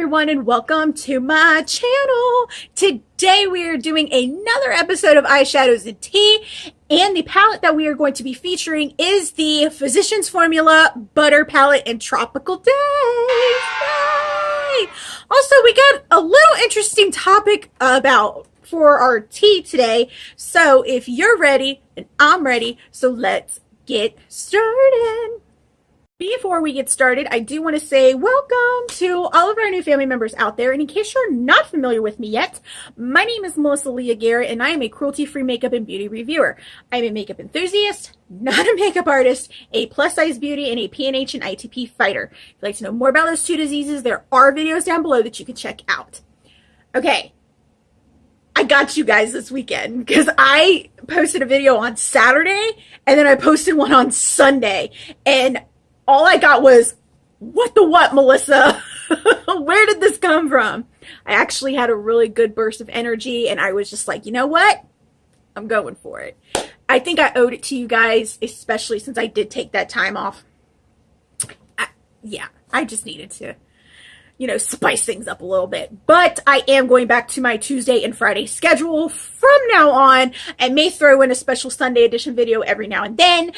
everyone, and welcome to my channel. Today we are doing another episode of Eyeshadows and Tea, and the palette that we are going to be featuring is the Physicians Formula Butter Palette in Tropical Days. Yay! Also, we got a little interesting topic for our tea today, so if you're ready and I'm ready, so let's get started. Before we get started, I do want to say welcome to all of our new family members out there. And in case you're not familiar with me yet, my name is Leah Garrett, and I am a cruelty-free makeup and beauty reviewer. I'm a makeup enthusiast, not a makeup artist, a plus-size beauty, and a PNH and ITP fighter. If you'd like to know more about those two diseases, there are videos down below that you can check out. Okay, I got you guys this weekend because I posted a video on Saturday, and then I posted one on Sunday, and all I got was, what the what, Melissa? Where did this come from? I actually had a really good burst of energy, and I was just like, you know what? I'm going for it. I think I owed it to you guys, especially since I did take that time off. I just needed to, spice things up a little bit. But I am going back to my Tuesday and Friday schedule from now on. I may throw in a special Sunday edition video every now and then.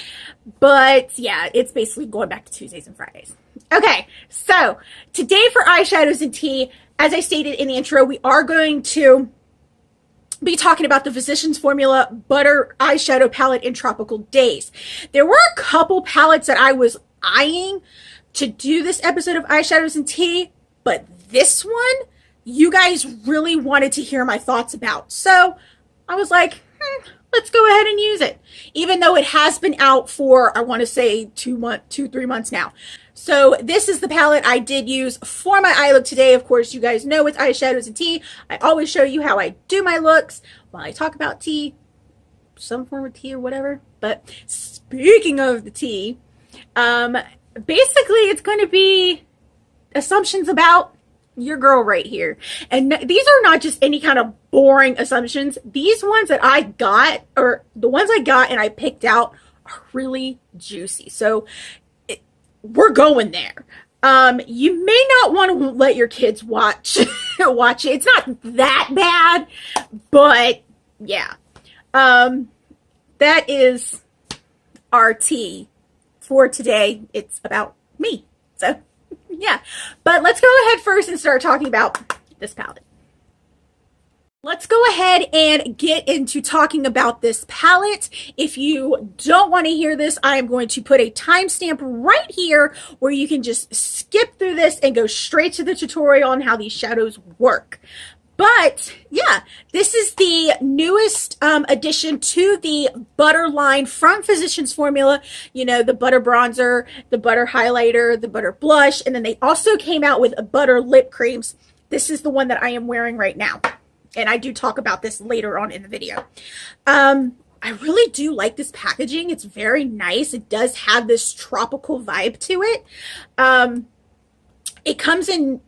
But yeah, it's basically going back to Tuesdays and Fridays. Okay, so today for Eyeshadows and Tea, as I stated in the intro, we are going to be talking about the Physicians Formula Butter Eyeshadow Palette in Tropical Days. There were a couple palettes that I was eyeing to do this episode of Eyeshadows and Tea, but this one, you guys really wanted to hear my thoughts about. So I was like, let's go ahead and use it. Even though it has been out for, I want to say 3 months now. So this is the palette I did use for my eye look today. Of course, you guys know it's Eyeshadows and Tea. I always show you how I do my looks while I talk about tea, some form of tea or whatever. But speaking of the tea, basically it's going to be assumptions about your girl right here. And these are not just any kind of boring assumptions. These ones that I got, or the ones I got and I picked out, are really juicy. So we're going there. You may not want to let your kids watch it. It's not that bad, but yeah. That is our tea for today. It's about me. So yeah, but let's go ahead first and start talking about this palette. Let's go ahead and get into talking about this palette. If you don't want to hear this, I am going to put a timestamp right here where you can just skip through this and go straight to the tutorial on how these shadows work. But yeah, this is the newest addition to the butter line from Physicians Formula. The butter bronzer, the butter highlighter, the butter blush, and then they also came out with a butter lip creams. This is the one that I am wearing right now, and I do talk about this later on in the video. I really do like this packaging. It's very nice. It does have this tropical vibe to it. It comes in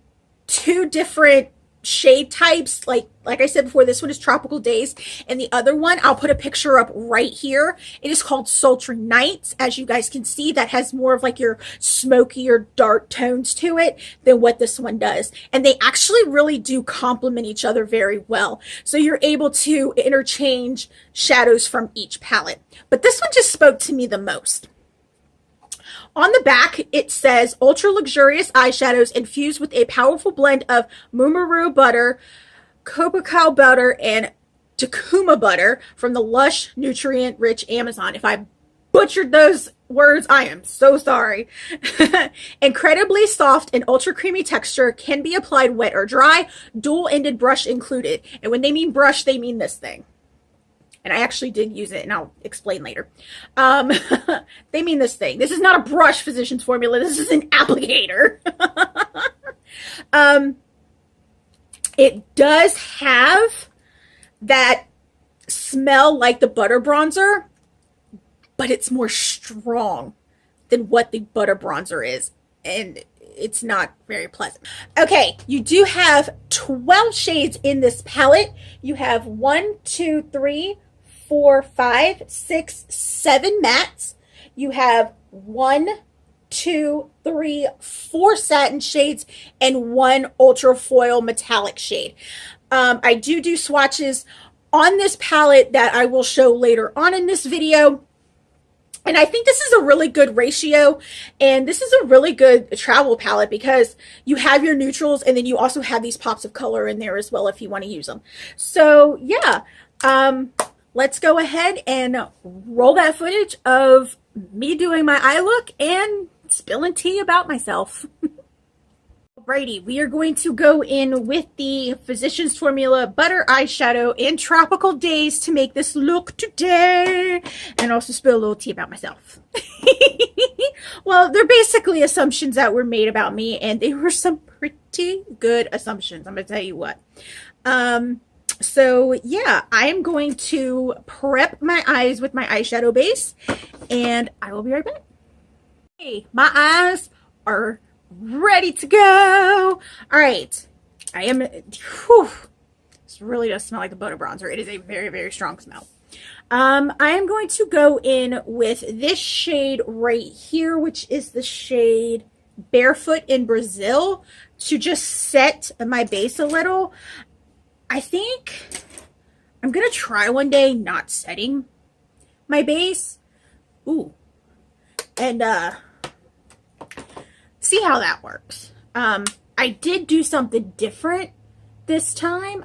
2 different shade types. Like I said before, this one is Tropical Days, and the other one, I'll put a picture up right here. It is called Sultry Nights. As you guys can see, that has more of like your smoky or dark tones to it than what this one does. And they actually really do complement each other very well. So you're able to interchange shadows from each palette. But this one just spoke to me the most. On the back, it says ultra luxurious eyeshadows infused with a powerful blend of Murumuru butter, Coco butter, and Takuma butter from the lush, nutrient-rich Amazon. If I butchered those words, I am so sorry. Incredibly soft and ultra creamy texture, can be applied wet or dry, dual-ended brush included. And when they mean brush, they mean this thing. And I actually did use it, and I'll explain later. They mean this thing. This is not a brush, Physicians Formula. This is an applicator. It does have that smell like the butter bronzer, but it's more strong than what the butter bronzer is. And it's not very pleasant. Okay, you do have 12 shades in this palette. You have 1, 2, 3, 4, 5, 6, 7 mattes. You have 1, two, three, four satin shades and one ultra foil metallic shade. I do swatches on this palette that I will show later on in this video. And I think this is a really good ratio, and this is a really good travel palette because you have your neutrals and then you also have these pops of color in there as well if you want to use them. So yeah, let's go ahead and roll that footage of me doing my eye look and spilling tea about myself. Alrighty, we are going to go in with the Physicians Formula Butter Eyeshadow in Tropical Days to make this look today. And also spill a little tea about myself. Well, they're basically assumptions that were made about me, and they were some pretty good assumptions, I'm going to tell you what. So yeah, I am going to prep my eyes with my eyeshadow base, and I will be right back. Hey, my eyes are ready to go. All right, I am, whew, this really does smell like a butter bronzer. It is a very, very strong smell. I am going to go in with this shade right here, which is the shade Barefoot in Brazil, to just set my base a little. I think I'm gonna try one day not setting my base. Ooh, and see how that works. I did do something different this time.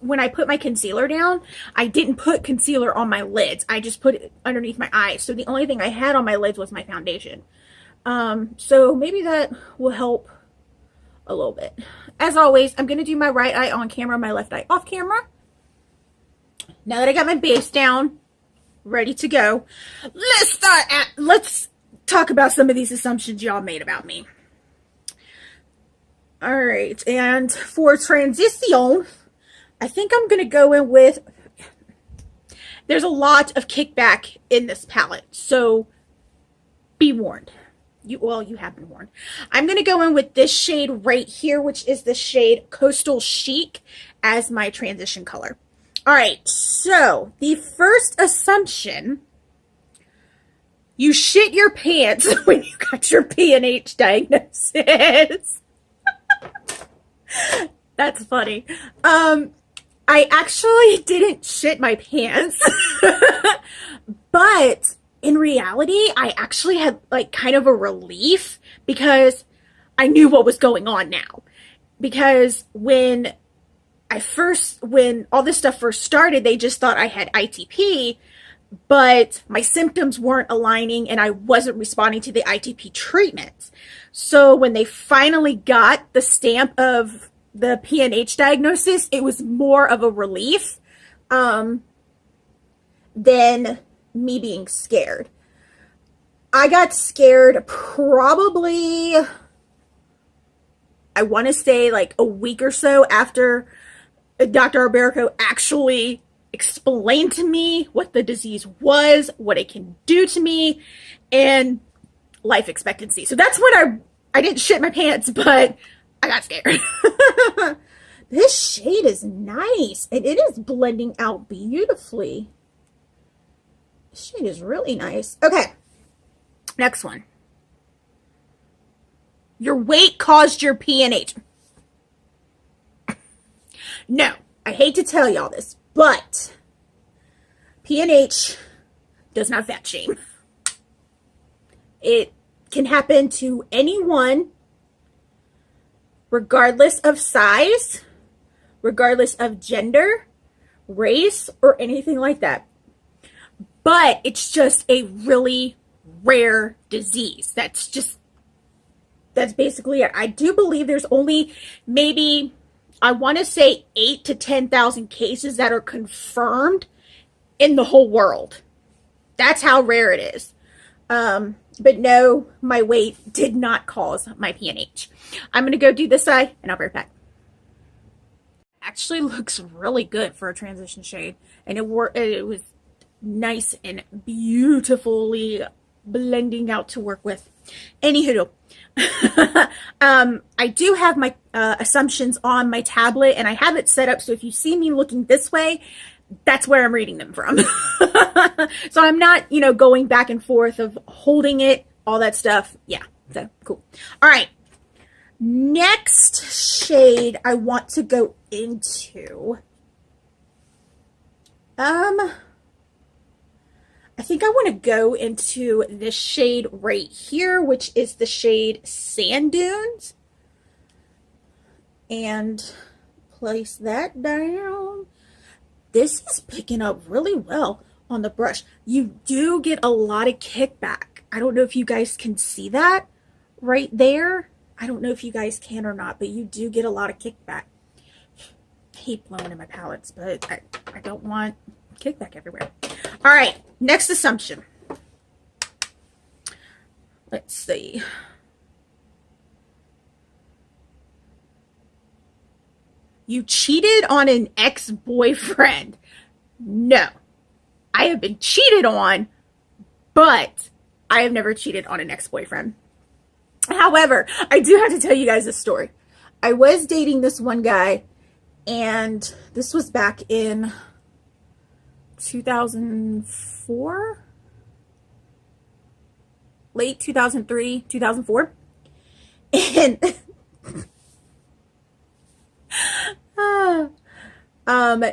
When I put my concealer down, I didn't put concealer on my lids. I just put it underneath my eyes. So the only thing I had on my lids was my foundation. So maybe that will help a little bit. As always, I'm going to do my right eye on camera, my left eye off camera. Now that I got my base down, ready to go, let's talk about some of these assumptions y'all made about me. All right, and for transition, I think I'm going to go in with, there's a lot of kickback in this palette, so be warned. You have been warned. I'm going to go in with this shade right here, which is the shade Coastal Chic, as my transition color. All right, so the first assumption, you shit your pants when you got your PNH diagnosis. That's funny. I actually didn't shit my pants, but in reality, I actually had like kind of a relief because I knew what was going on now. Because when all this stuff first started, they just thought I had ITP, but my symptoms weren't aligning and I wasn't responding to the ITP treatments. So when they finally got the stamp of the PNH diagnosis, it was more of a relief than me being scared. I got scared probably, I want to say like a week or so after Dr. Alberico actually explained to me what the disease was, what it can do to me, and life expectancy. So that's when I didn't shit my pants, but I got scared. This shade is nice, and it is blending out beautifully. This shade is really nice. Okay, next one. Your weight caused your PNH. No, I hate to tell y'all this, but PNH does not fat shame. It can happen to anyone, regardless of size, regardless of gender, race, or anything like that. But it's just a really rare disease. That's basically it. I do believe there's only maybe, I want to say 8,000 to 10,000 cases that are confirmed in the whole world. That's how rare it is. But no, my weight did not cause my PNH. I'm going to go do this eye and I'll be right back. Actually looks really good for a transition shade. And it was nice and beautifully blending out to work with. Anywho, I do have my assumptions on my tablet and I have it set up so if you see me looking this way, that's where I'm reading them from. So I'm not, going back and forth of holding it all that stuff. Yeah, so cool. All right. Next shade I want to go into. I think I want to go into this shade right here, which is the shade Sand Dunes. And place that down. This is picking up really well on the brush. You do get a lot of kickback. I don't know if you guys can see that right there. I don't know if you guys can or not, but you do get a lot of kickback. I hate blowing in my palettes, but I don't want kickback everywhere. All right, next assumption. Let's see. You cheated on an ex-boyfriend. No, I have been cheated on, but I have never cheated on an ex-boyfriend. However, I do have to tell you guys a story. I was dating this one guy, and this was back in 2004, late 2003, 2004, and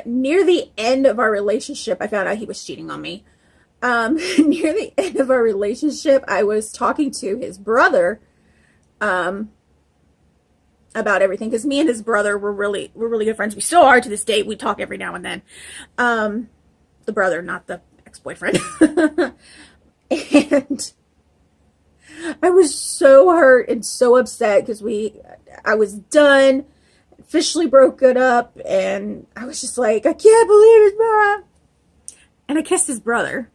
near the end of our relationship, I found out he was cheating on me. Near the end of our relationship, I was talking to his brother about everything, because me and his brother were really good friends. We still are to this day. We talk every now and then. The brother, not the ex-boyfriend. And I was so hurt and so upset because I was done, officially broken up, and I was just like, I can't believe it's Mara. And I kissed his brother.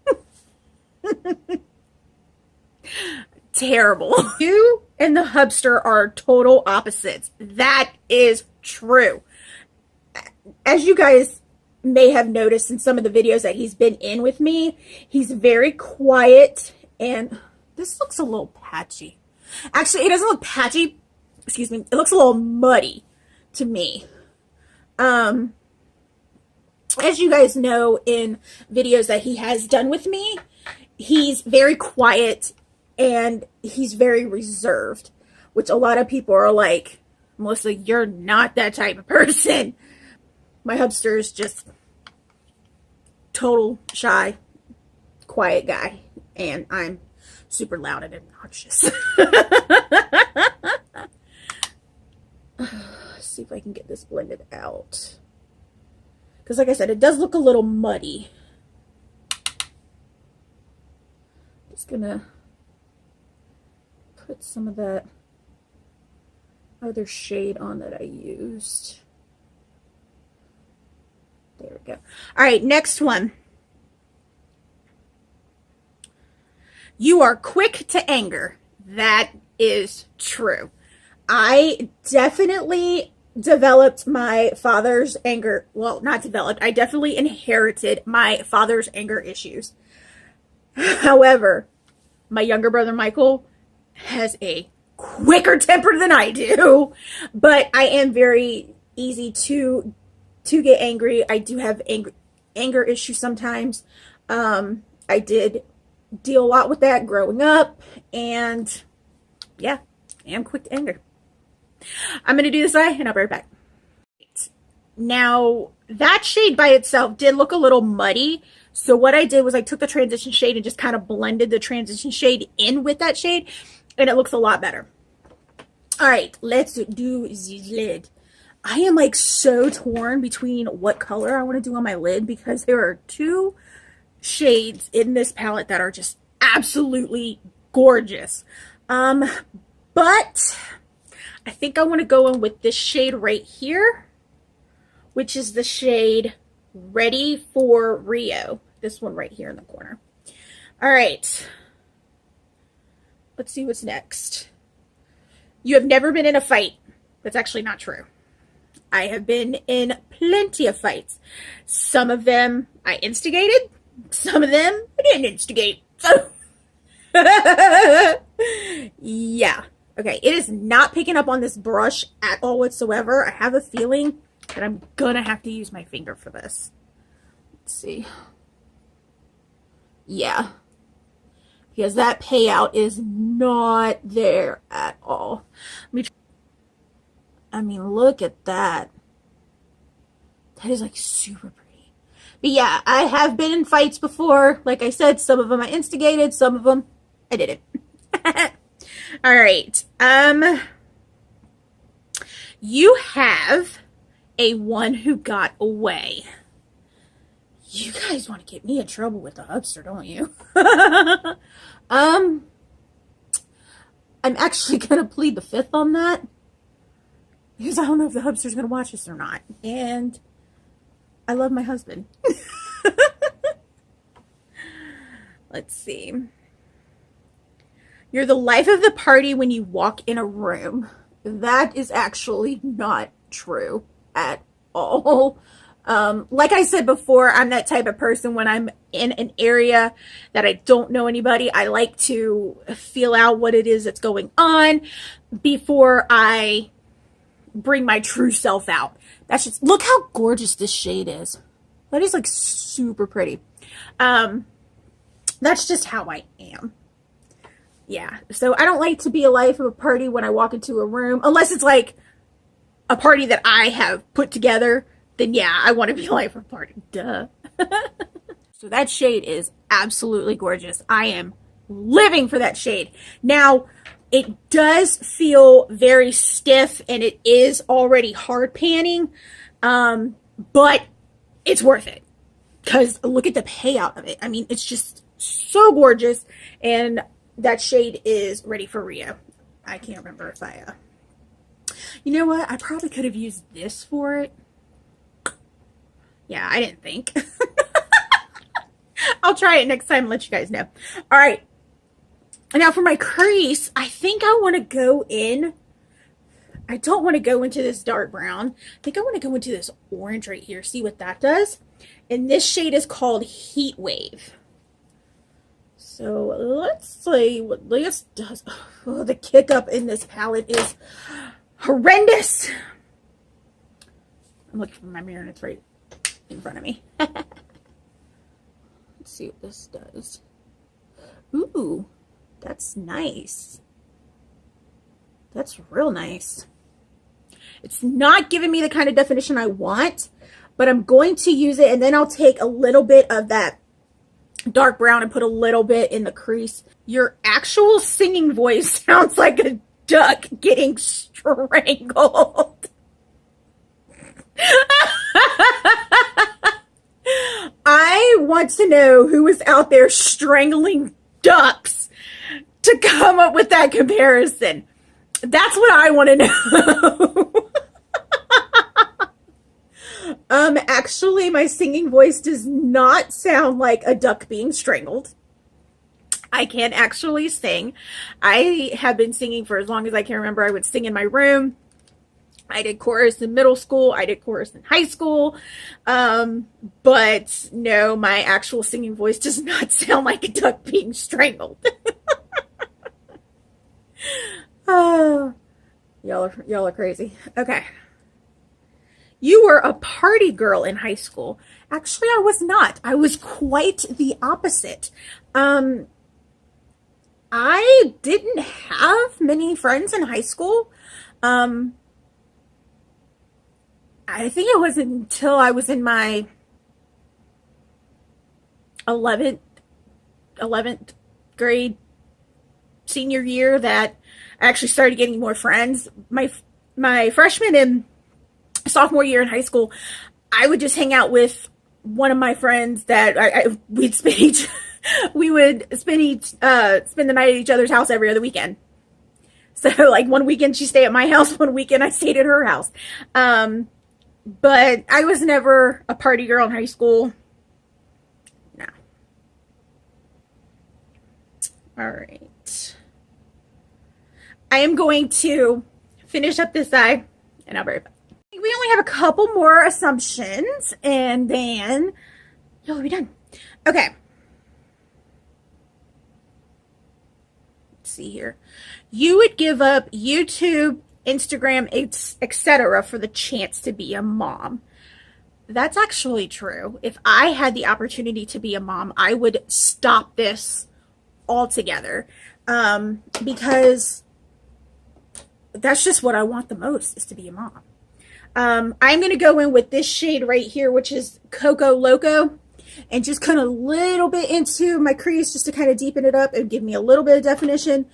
Terrible. You and the hubster are total opposites. That is true. As you guys may have noticed in some of the videos that he's been in with me, he's very quiet, and this looks a little patchy. Actually, it doesn't look patchy. Excuse me. It looks a little muddy to me. As you guys know, in videos that he has done with me, he's very quiet and he's very reserved, which a lot of people are like, Melissa, you're not that type of person. My hubster is just total shy, quiet guy, and I'm super loud and obnoxious. Let's see if I can get this blended out. Because like I said, it does look a little muddy. Just gonna put some of that other shade on that I used. There we go. All right, next one. You are quick to anger. That is true. I definitely developed my father's anger. Well, not developed. I definitely inherited my father's anger issues. However, my younger brother, Michael, has a quicker temper than I do. But I am very easy to get angry. I do have anger issues sometimes. I did deal a lot with that growing up. And yeah, I am quick to anger. I'm going to do this eye and I'll be right back. Now, that shade by itself did look a little muddy. So what I did was I took the transition shade and just kind of blended the transition shade in with that shade. And it looks a lot better. All right, let's do the lid. I am like so torn between what color I want to do on my lid, because there are two shades in this palette that are just absolutely gorgeous. But I think I want to go in with this shade right here, which is the shade Ready for Rio. This one right here in the corner. All right. Let's see what's next. You have never been in a fight. That's actually not true. I have been in plenty of fights. Some of them I instigated. Some of them I didn't instigate. So yeah. Okay, it is not picking up on this brush at all whatsoever. I have a feeling that I'm gonna have to use my finger for this. Let's see. Yeah. because that payout is not there at all. I mean, look at that. That is like super pretty. But yeah, I have been in fights before. Like I said, some of them I instigated, some of them I didn't. All right. You have a one who got away. You guys want to get me in trouble with the hubster, don't you? I'm actually going to plead the fifth on that, because I don't know if the hubster's going to watch this or not. And I love my husband. Let's see. You're the life of the party when you walk in a room. That is actually not true at all. Like I said before, I'm that type of person when I'm in an area that I don't know anybody. I like to feel out what it is that's going on before I bring my true self out. That's just, look how gorgeous this shade is. That is like super pretty. That's just how I am. Yeah. So I don't like to be a life of a party when I walk into a room, unless it's like a party that I have put together. Then yeah, I want to be a life of a party. Duh. So that shade is absolutely gorgeous. I am living for that shade. Now, it does feel very stiff and it is already hard panning, but it's worth it because look at the payout of it. I mean, it's just so gorgeous, and that shade is ready for Rio. I can't remember if you know what? I probably could have used this for it. Yeah, I didn't think. I'll try it next time and let you guys know. All right. Now for my crease, I think I want to go in. I don't want to go into this dark brown. I think I want to go into this orange right here. See what that does? And this shade is called Heat Wave. So let's see what Leah does. Oh, the kick up in this palette is horrendous. I'm looking for my mirror and it's right in front of me. Let's see what this does. Ooh, that's nice. That's real nice. It's not giving me the kind of definition I want, but I'm going to use it, and then I'll take a little bit of that dark brown and put a little bit in the crease. Your actual singing voice sounds like a duck getting strangled. I want to know who is out there strangling ducks to come up with that comparison. That's what I want to know. Actually, my singing voice does not sound like a duck being strangled. I can't actually sing. I have been singing for as long as I can remember. I would sing in my room. I did chorus in middle school. I did chorus in high school. But no, my actual singing voice does not sound like a duck being strangled. Oh, y'all are crazy. Okay. You were a party girl in high school. Actually, I was not. I was quite the opposite. I didn't have many friends in high school. I think it wasn't until I was in my 11th grade senior year that I actually started getting more friends. My freshman and sophomore year in high school, I would just hang out with one of my friends that we would spend the night at each other's house every other weekend. So like one weekend she'd stay at my house, one weekend I stayed at her house. But I was never a party girl in high school. No. All right. I am going to finish up this eye and I'll be right back. We only have a couple more assumptions and then you'll be done. Okay. Let's see here. You would give up YouTube, Instagram, etc. for the chance to be a mom. That's actually true. If I had the opportunity to be a mom, I would stop this all together, because that's just what I want the most, is to be a mom. I'm going to go in with this shade right here, which is Coco Loco, and just kind of a little bit into my crease just to kind of deepen it up and give me a little bit of definition.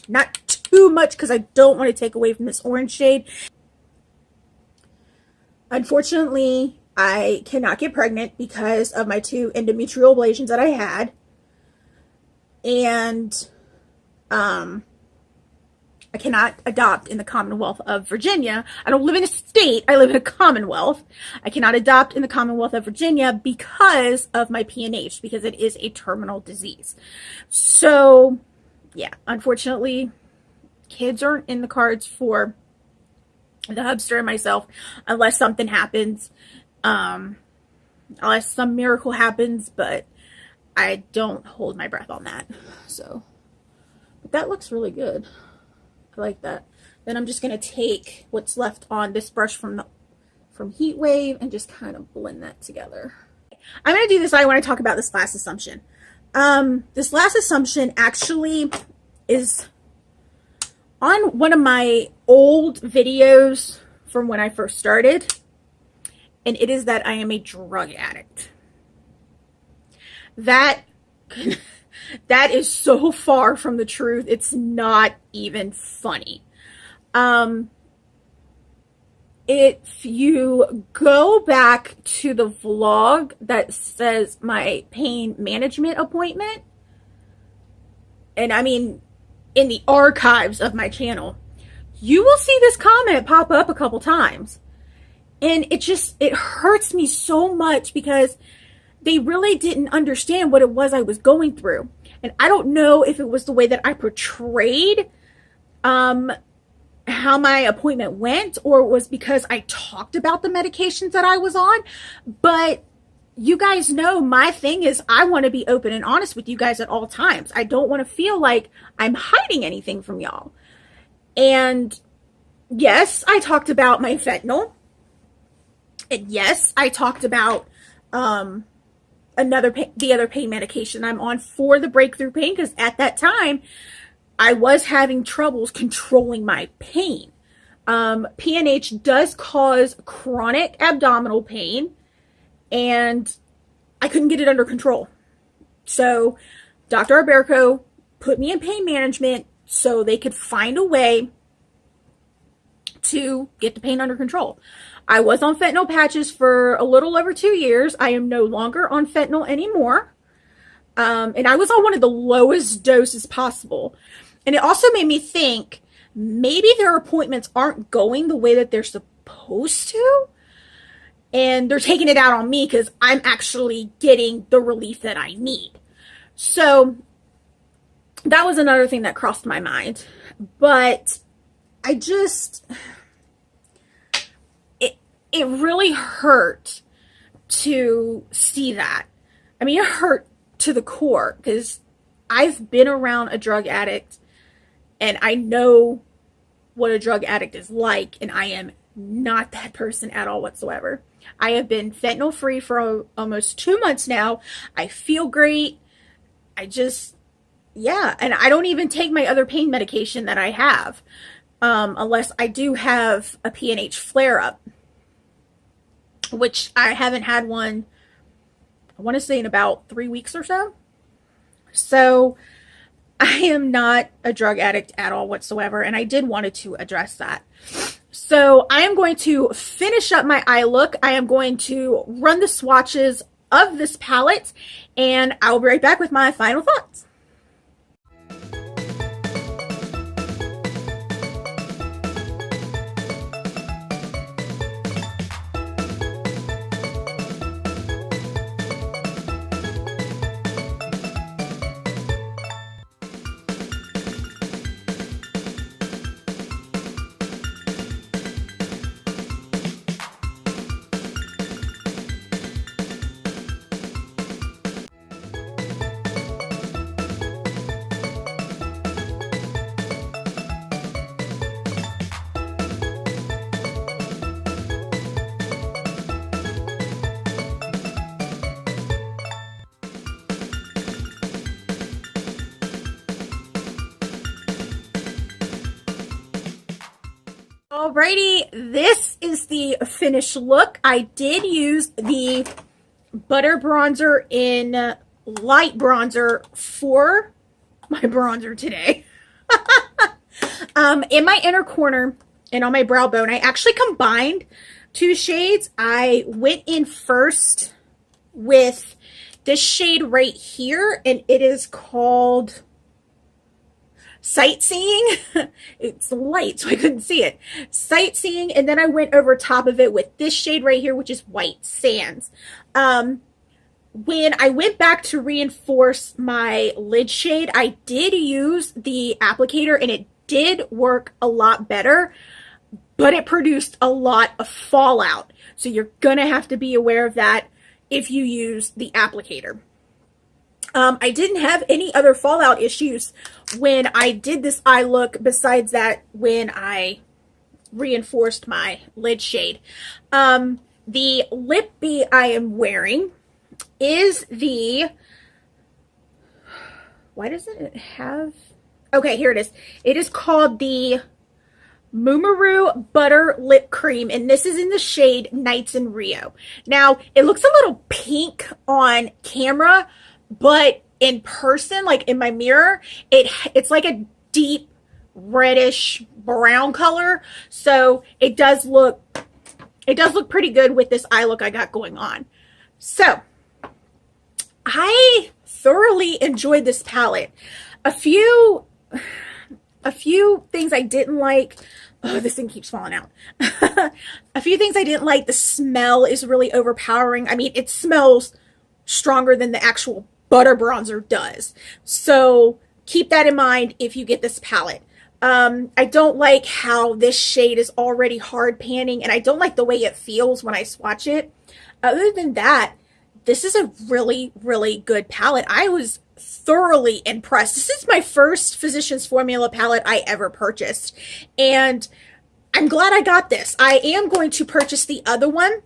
Not too much because I don't want to take away from this orange shade. Unfortunately, I cannot get pregnant because of my 2 endometrial ablations that I had. And I cannot adopt in the Commonwealth of Virginia. I don't live in a state, I live in a Commonwealth. I cannot adopt in the Commonwealth of Virginia because of my PNH, because it is a terminal disease. So, yeah, unfortunately, kids aren't in the cards for the hubster and myself unless something happens, unless some miracle happens, but I don't hold my breath on that. So, but that looks really good. I like that. Then I'm just going to take what's left on this brush from Heat Wave and just kind of blend that together. I'm going to do this. I want to talk about this last assumption. This last assumption actually is on one of my old videos from when I first started, and it is that I am a drug addict. That is so far from the truth. It's not even funny. If you go back to the vlog that says my pain management appointment, and I mean in the archives of my channel, you will see this comment pop up a couple times. And it hurts me so much because they really didn't understand what it was I was going through. And I don't know if it was the way that I portrayed how my appointment went, or it was because I talked about the medications that I was on. But you guys know my thing is I want to be open and honest with you guys at all times. I don't want to feel like I'm hiding anything from y'all. And yes, I talked about my fentanyl. And yes, I talked about the other pain medication I'm on for the breakthrough pain, because at that time I was having troubles controlling my pain. PNH does cause chronic abdominal pain, and I couldn't get it under control. So Dr. Alberco put me in pain management so they could find a way to get the pain under control. I was on fentanyl patches for a little over 2 years. I am no longer on fentanyl anymore. And I was on one of the lowest doses possible. And it also made me think maybe their appointments aren't going the way that they're supposed to. And they're taking it out on me because I'm actually getting the relief that I need. So that was another thing that crossed my mind. But I just, it really hurt to see that. I mean, it hurt to the core because I've been around a drug addict and I know what a drug addict is like, and I am not that person at all whatsoever. I have been fentanyl free for almost 2 months now. I feel great. Yeah, and I don't even take my other pain medication that I have, unless I do have a PNH flare-up, which I haven't had one, I want to say in about 3 weeks or so. So I am not a drug addict at all whatsoever, and I did wanted to address that. So I am going to finish up my eye look. I am going to run the swatches of this palette, and I will be right back with my final thoughts. Alrighty, this is the finished look. I did use the butter bronzer in light bronzer for my bronzer today. In my inner corner and on my brow bone, I actually combined two shades. I went in first with this shade right here, and it is called Sightseeing. It's light, so I couldn't see it. Sightseeing, and then I went over top of it with this shade right here, which is White Sands. When I went back to reinforce my lid shade, I did use the applicator, and it did work a lot better, but it produced a lot of fallout. So you're gonna have to be aware of that if you use the applicator. I didn't have any other fallout issues when I did this eye look besides that when I reinforced my lid shade. The lip B I am wearing is the, why doesn't it have, okay, here it is. It is called the Murumuru Butter Lip Cream, and this is in the shade Nights in Rio. Now, it looks a little pink on camera, but in person, like in my mirror, it's like a deep reddish brown color. So it does look pretty good with this eye look I got going on. So I thoroughly enjoyed this palette. A few things I didn't like. Oh, this thing keeps falling out. A few things I didn't like. The smell is really overpowering. I mean, it smells stronger than the actual butter bronzer does. So keep that in mind if you get this palette. I don't like how this shade is already hard panning, and I don't like the way it feels when I swatch it. Other than that, this is a really, really good palette. I was thoroughly impressed. This is my first Physicians Formula palette I ever purchased, and I'm glad I got this. I am going to purchase the other one.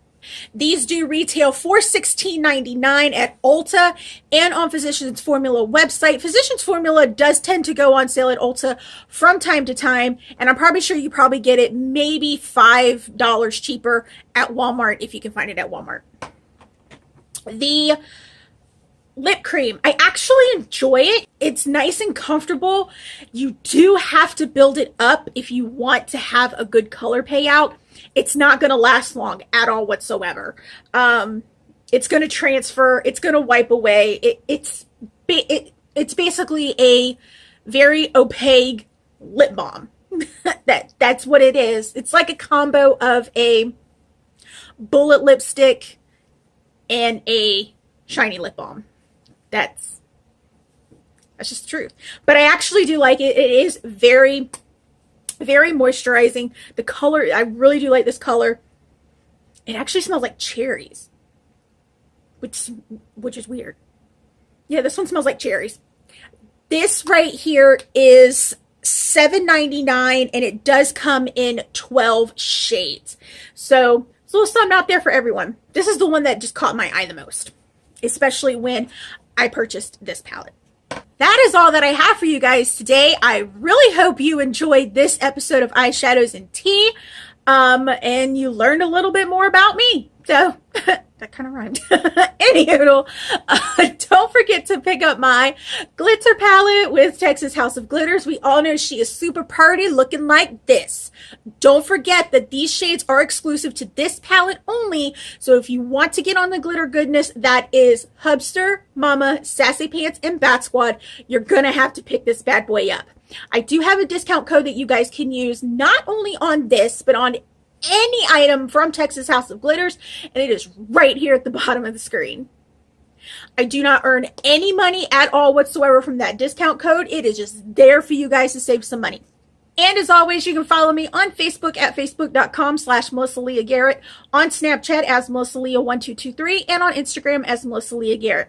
These do retail for $16.99 at Ulta and on Physicians Formula website. Physicians Formula does tend to go on sale at Ulta from time to time, and I'm probably sure you probably get it maybe $5 cheaper at Walmart if you can find it at Walmart. The lip cream, I actually enjoy it. It's nice and comfortable. You do have to build it up if you want to have a good color payout. It's not going to last long at all whatsoever. It's going to transfer. It's going to wipe away. It's basically a very opaque lip balm. That's what it is. It's like a combo of a bullet lipstick and a shiny lip balm. That's just the truth. But I actually do like it. It is very, very moisturizing. The color, I really do like this color. It actually smells like cherries, which is weird. Yeah, this one smells like cherries. This right here is $7.99, and it does come in 12 shades. So it's a little something out there for everyone. This is the one that just caught my eye the most, especially when I purchased this palette. That is all that I have for you guys today. I really hope you enjoyed this episode of Eyeshadows and Tea, and you learned a little bit more about me. So that kind of rhymed. Anywho, don't forget to pick up my glitter palette with Texas House of Glitters. We all know she is super party, looking like this. Don't forget that these shades are exclusive to this palette only. So if you want to get on the glitter goodness that is Hubster, Mama, Sassy Pants, and Bat Squad, you're gonna have to pick this bad boy up. I do have a discount code that you guys can use not only on this, but on any item from Texas House of Glitters, and it is right here at the bottom of the screen. I do not earn any money at all whatsoever from that discount code. It is just there for you guys to save some money. And as always, you can follow me on Facebook at facebook.com/MelissaLeahGarrett, on Snapchat as MelissaLeah1223, and on Instagram as MelissaLeahGarrett.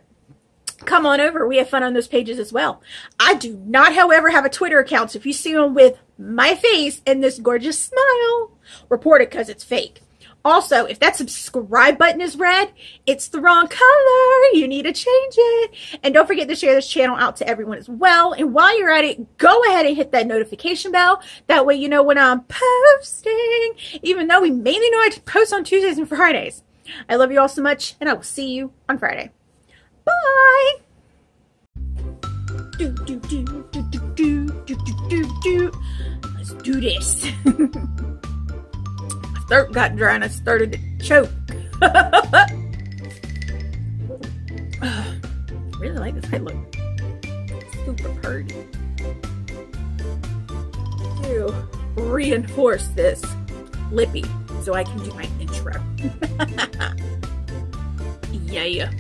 Come on over. We have fun on those pages as well. I do not, however, have a Twitter account, so if you see one with my face and this gorgeous smile, report it because it's fake. Also, if that subscribe button is red, it's the wrong color. You need to change it. And don't forget to share this channel out to everyone as well. And while you're at it, go ahead and hit that notification bell. That way you know when I'm posting, even though we mainly know I post on Tuesdays and Fridays. I love you all so much, and I will see you on Friday. Bye! Let's do this. My throat got dry and I started to choke. Really like this. I look super pretty. To reinforce this lippy so I can do my intro. Yeah.